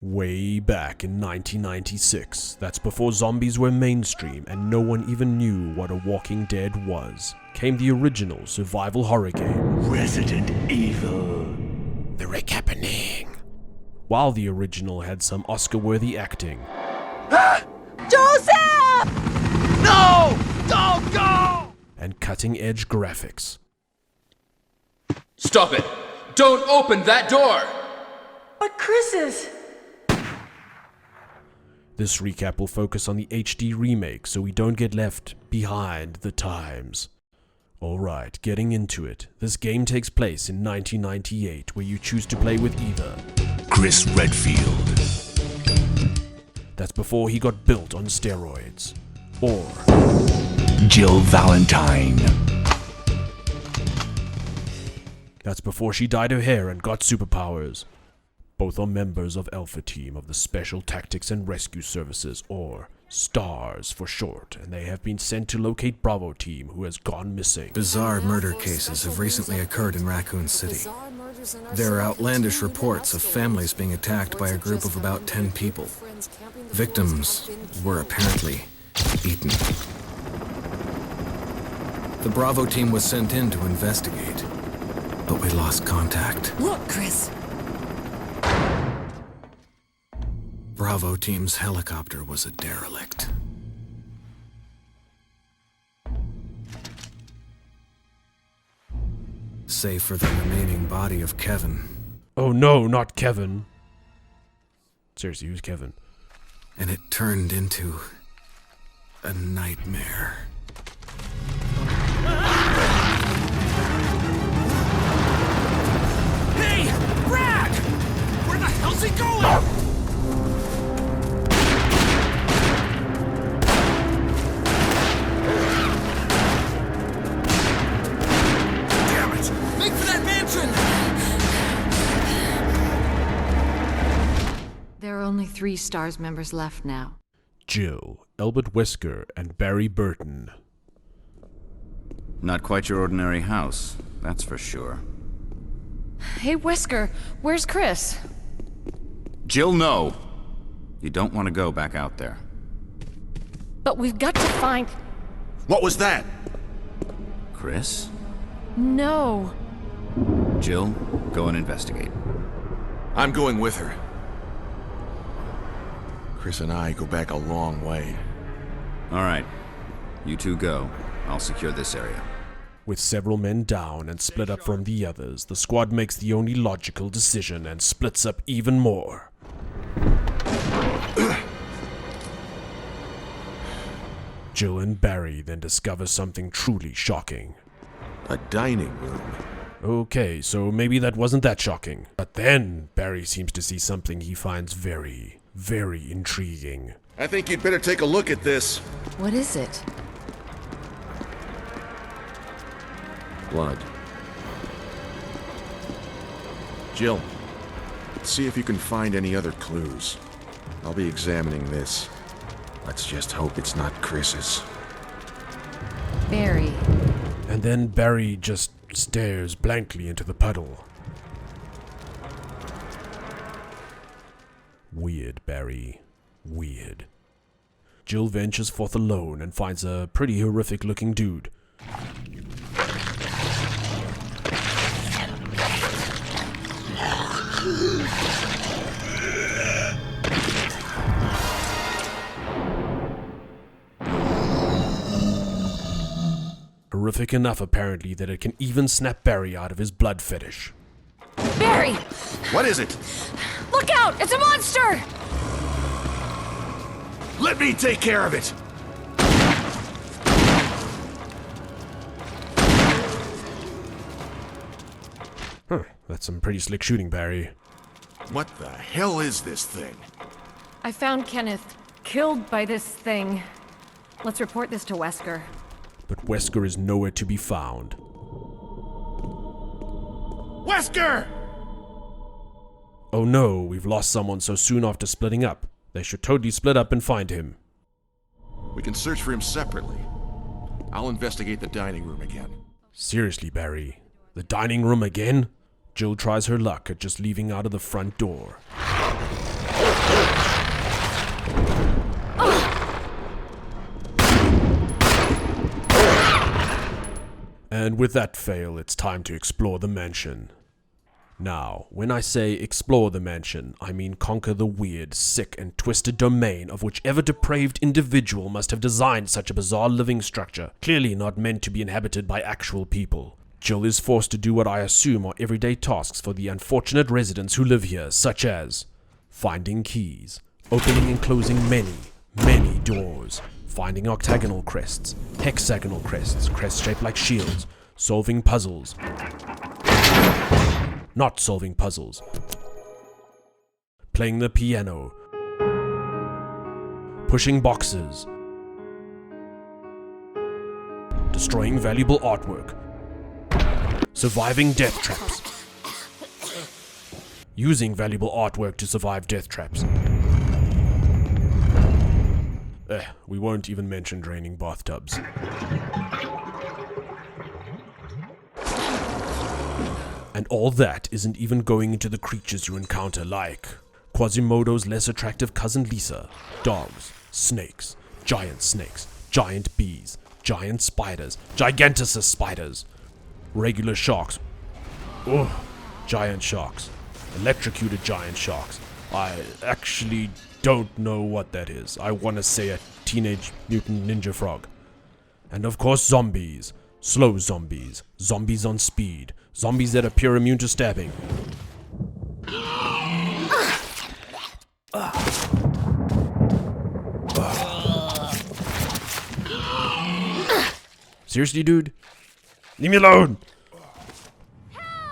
Way back in 1996, that's before zombies were mainstream and no one even knew what a Walking Dead was, came the original survival horror game, Resident Evil. The Reckoning. While the original had some Oscar-worthy acting, Joseph! No! Don't go! and cutting-edge graphics, Stop it! Don't open that door! But Chris is... this recap will focus on the HD remake so we don't get left behind the times. Alright, getting into it. This game takes place in 1998, where you choose to play with either Chris Redfield. that's before he got built on steroids, or Jill Valentine. that's before she dyed her hair and got superpowers. Both are members of Alpha Team of the Special Tactics and Rescue Services, or STARS for short, and they have been sent to locate Bravo Team, who has gone missing. Bizarre murder cases have recently occurred in Raccoon City. There are outlandish reports of families being attacked by a group of about 10 people. Victims were apparently eaten. The Bravo team was sent in to investigate, but we lost contact. Look, Chris. Bravo team's helicopter was a derelict. Save for the remaining body of Kevin. Oh no, not Kevin. Seriously, who's Kevin? And it turned into a nightmare. Hey! Brad! Where the hell's he going? Damn it! Make for that mansion! There are only 3 STARS members left now. Jill, Albert Wesker, and Barry Burton. Not quite your ordinary house, that's for sure. Hey, Wesker, where's Chris? Jill, no! You don't want to go back out there. But we've got to find... What was that? Chris? No. Jill, go and investigate. I'm going with her. Chris and I go back a long way. Alright, you two go. I'll secure this area. With several men down and split up from the others, the squad makes the only logical decision and splits up even more. Jill and Barry then discover something truly shocking. A dining room. Okay, so maybe that wasn't that shocking. But then Barry seems to see something he finds very, very intriguing. I think you'd better take a look at this. What is it? Blood. Jill, see if you can find any other clues. I'll be examining this. Let's just hope it's not Chris's. Barry. And then Barry just stares blankly into the puddle. Weird, Barry. Weird. Jill ventures forth alone and finds a pretty horrific-looking dude. Horrific enough, apparently, that it can even snap Barry out of his blood fetish. Barry! What is it? Look out! It's a monster! Let me take care of it! Huh, that's some pretty slick shooting, Barry. What the hell is this thing? I found Kenneth killed by this thing. Let's report this to Wesker. But Wesker is nowhere to be found. Wesker! Oh no, we've lost someone so soon after splitting up. They should totally split up and find him. We can search for him separately. I'll investigate the dining room again. Seriously, Barry. The dining room again? Jill tries her luck at just leaving out of the front door. And with that fail, it's time to explore the mansion. Now, when I say explore the mansion, I mean conquer the weird, sick, and twisted domain of whichever depraved individual must have designed such a bizarre living structure, clearly not meant to be inhabited by actual people. Jill is forced to do what I assume are everyday tasks for the unfortunate residents who live here, such as finding keys, opening and closing many, many doors, finding octagonal crests, hexagonal crests, crests shaped like shields, solving puzzles, not solving puzzles, playing the piano, pushing boxes, destroying valuable artwork, surviving death traps, using valuable artwork to survive death traps. We won't even mention draining bathtubs. And all that isn't even going into the creatures you encounter like Quasimodo's less attractive cousin Lisa, dogs, snakes, giant bees, giant spiders, gigantuses spiders, regular sharks, giant sharks, electrocuted giant sharks. I actually don't know what that is. I want to say a teenage mutant ninja frog. And of course zombies, slow zombies, zombies on speed, zombies that appear immune to stabbing. Seriously, dude? Leave me alone!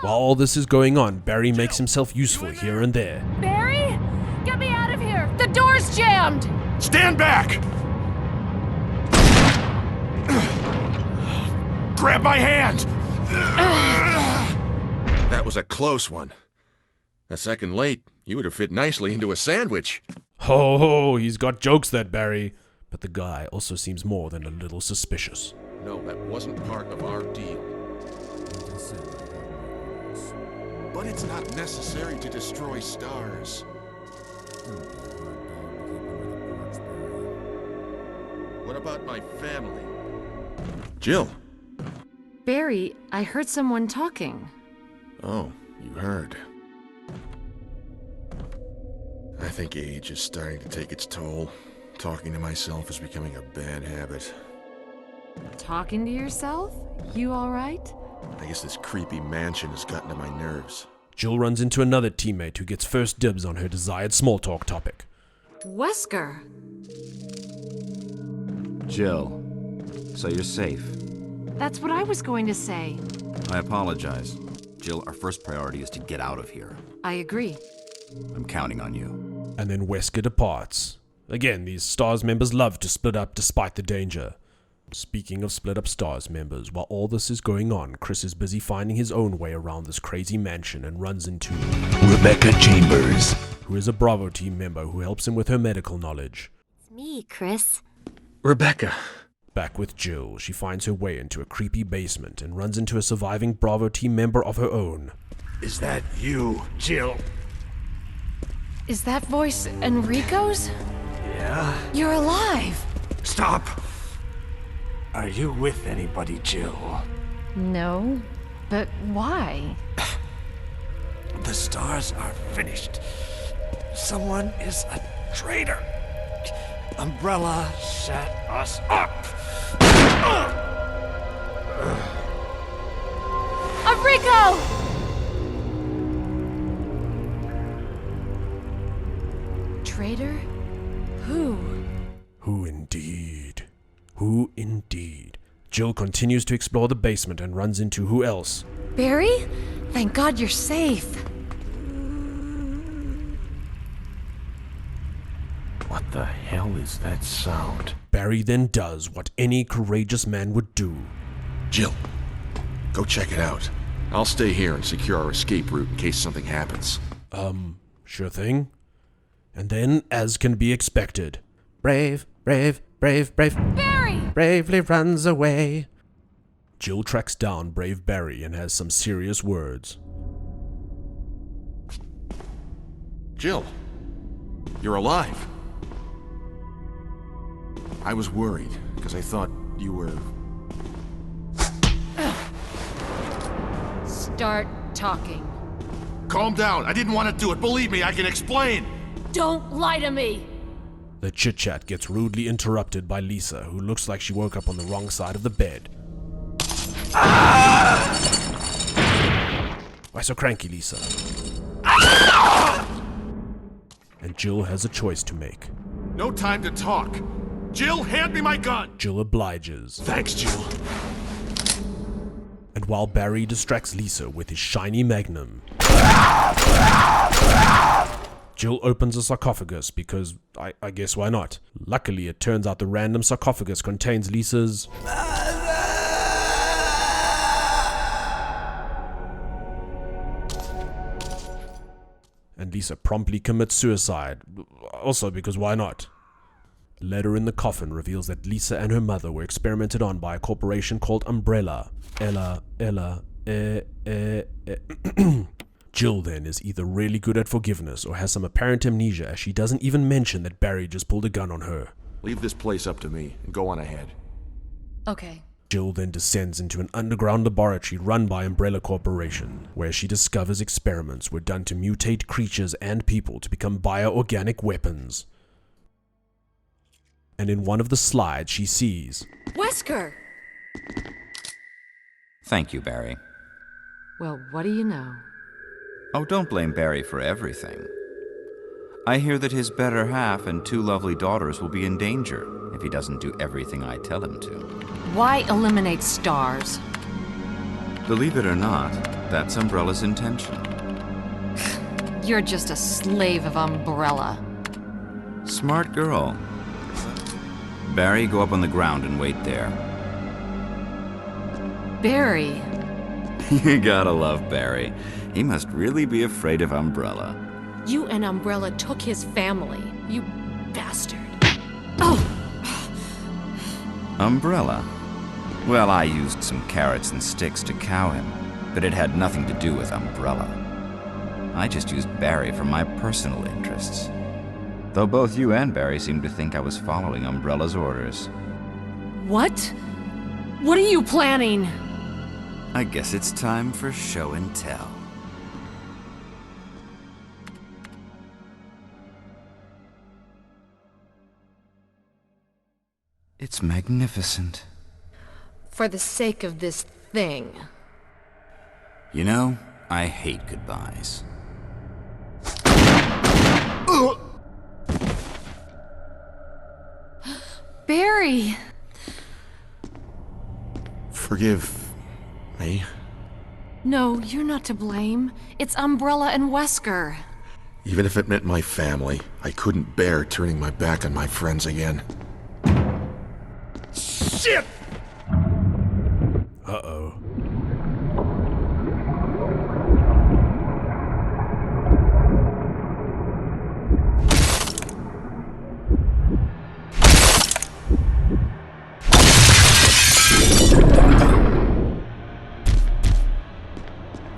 While all this is going on, Barry makes himself useful here and there. Barry? Get me out of here! The door's jammed! Stand back! Grab my hand! That was a close one. A second late, you would have fit nicely into a sandwich. Ho, he's got jokes, that Barry. But the guy also seems more than a little suspicious. No, that wasn't part of our deal. But it's not necessary to destroy stars. What about my family? Jill. Barry, I heard someone talking. Oh, you heard. I think age is starting to take its toll. Talking to myself is becoming a bad habit. Talking to yourself? You alright? I guess this creepy mansion has gotten to my nerves. Jill runs into another teammate who gets first dibs on her desired small talk topic. Wesker! Jill, so you're safe. That's what I was going to say. I apologize. Jill, our first priority is to get out of here. I agree. I'm counting on you. And then Wesker departs. Again, these STARS members love to split up despite the danger. Speaking of split up STARS members, while all this is going on, Chris is busy finding his own way around this crazy mansion and runs into Rebecca Chambers, who is a Bravo team member who helps him with her medical knowledge. It's me, Chris. Rebecca. Back with Jill, she finds her way into a creepy basement and runs into a surviving Bravo team member of her own. is that you, Jill? Is that voice Enrico's? Yeah? You're alive! Stop! Are you with anybody, Jill? No, but why? The stars are finished. Someone is a traitor. Umbrella set us up. Enrico! Traitor? Who? Who indeed? Who indeed? Jill continues to explore the basement and runs into who else? Barry? Thank God you're safe. What the hell is that sound? Barry then does what any courageous man would do. Jill, go check it out. I'll stay here and secure our escape route in case something happens. Sure thing. And then, as can be expected, brave, Barry! bravely runs away. Jill tracks down brave Barry and has some serious words. Jill, you're alive. I was worried, because I thought you were... start talking. Calm down. I didn't want to do it. Believe me, I can explain. Don't lie to me! The chit-chat gets rudely interrupted by Lisa, who looks like she woke up on the wrong side of the bed. Why so cranky, Lisa? And Jill has a choice to make. No time to talk. Jill, hand me my gun. Jill obliges. Thanks, Jill. And while Barry distracts Lisa with his shiny magnum, Jill opens a sarcophagus because, I guess why not? Luckily, it turns out the random sarcophagus contains Lisa's... And Lisa promptly commits suicide. Also because why not? A letter in the coffin reveals that Lisa and her mother were experimented on by a corporation called Umbrella. Jill then is either really good at forgiveness or has some apparent amnesia, as she doesn't even mention that Barry just pulled a gun on her. Leave this place up to me and go on ahead. Okay. Jill then descends into an underground laboratory run by Umbrella Corporation, where she discovers experiments were done to mutate creatures and people to become bioorganic weapons. And in one of the slides she sees... Wesker! Thank you, Barry. Well, what do you know? Oh, don't blame Barry for everything. I hear that his better half and 2 lovely daughters will be in danger if he doesn't do everything I tell him to. Why eliminate stars? Believe it or not, that's Umbrella's intention. You're just a slave of Umbrella. Smart girl. Barry, go up on the ground and wait there. Barry. You gotta love Barry. He must really be afraid of Umbrella. You and Umbrella took his family. You bastard. Oh! Umbrella? Well, I used some carrots and sticks to cow him, but it had nothing to do with Umbrella. I just used Barry for my personal interests. Though both you and Barry seem to think I was following Umbrella's orders. What? What are you planning? I guess it's time for show and tell. It's magnificent. For the sake of this thing. You know, I hate goodbyes. Barry! Forgive me. No, you're not to blame. It's Umbrella and Wesker. Even if it meant my family, I couldn't bear turning my back on my friends again. Shit! Uh-oh.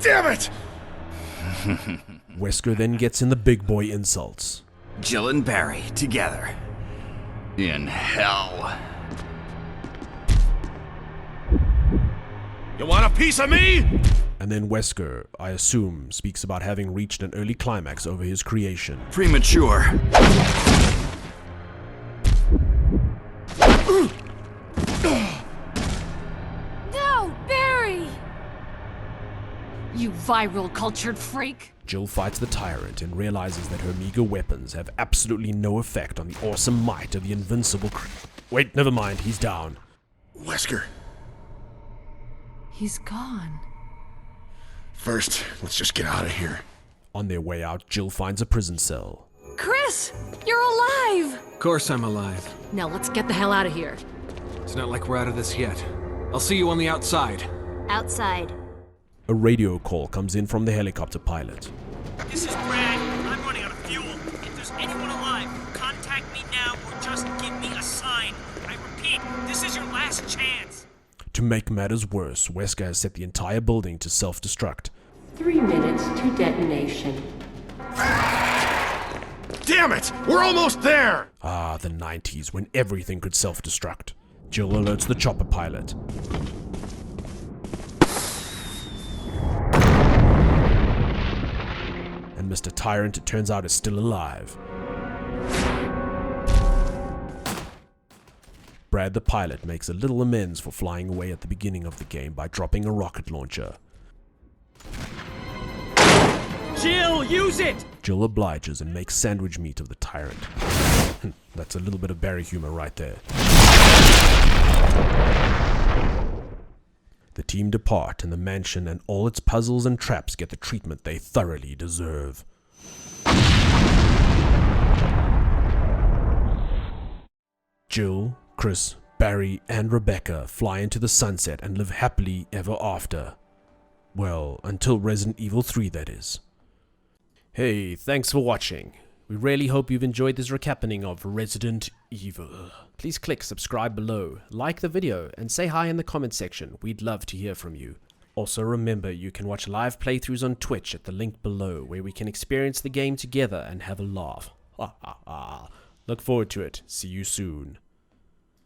Damn it! Wesker then gets in the big boy insults. Jill and Barry together. In hell. You want a piece of me? And then Wesker, I assume, speaks about having reached an early climax over his creation. Premature. No, Barry! You viral cultured freak! Jill fights the tyrant and realizes that her meager weapons have absolutely no effect on the awesome might of the invincible Wait, never mind, he's down. Wesker, He's gone. first, let's just get out of here. On their way out, Jill finds a prison cell. Chris! You're alive! Of course I'm alive. Now let's get the hell out of here. It's not like we're out of this yet. I'll see you on the outside. Outside. A radio call comes in from the helicopter pilot. This is Brad. I'm running out of fuel. If there's anyone alive, contact me now or just give me a sign. I repeat, this is your last chance. To make matters worse, Wesker has set the entire building to self-destruct. 3 minutes to detonation. Damn it! We're almost there! Ah, the 90s, when everything could self-destruct. Jill alerts the chopper pilot. and Mr. Tyrant, it turns out, is still alive. Brad the pilot makes a little amends for flying away at the beginning of the game by dropping a rocket launcher. Jill, use it! Jill obliges and makes sandwich meat of the Tyrant. That's a little bit of Barry humor right there. The team depart, and the mansion and all its puzzles and traps get the treatment they thoroughly deserve. Jill, Chris, Barry, and Rebecca fly into the sunset and live happily ever after. Well, until Resident Evil 3, that is. Hey, thanks for watching. We really hope you've enjoyed this recapping of Resident Evil. Please click subscribe below, like the video, and say hi in the comment section. We'd love to hear from you. Also remember, you can watch live playthroughs on Twitch at the link below, where we can experience the game together and have a laugh. Look forward to it. See you soon.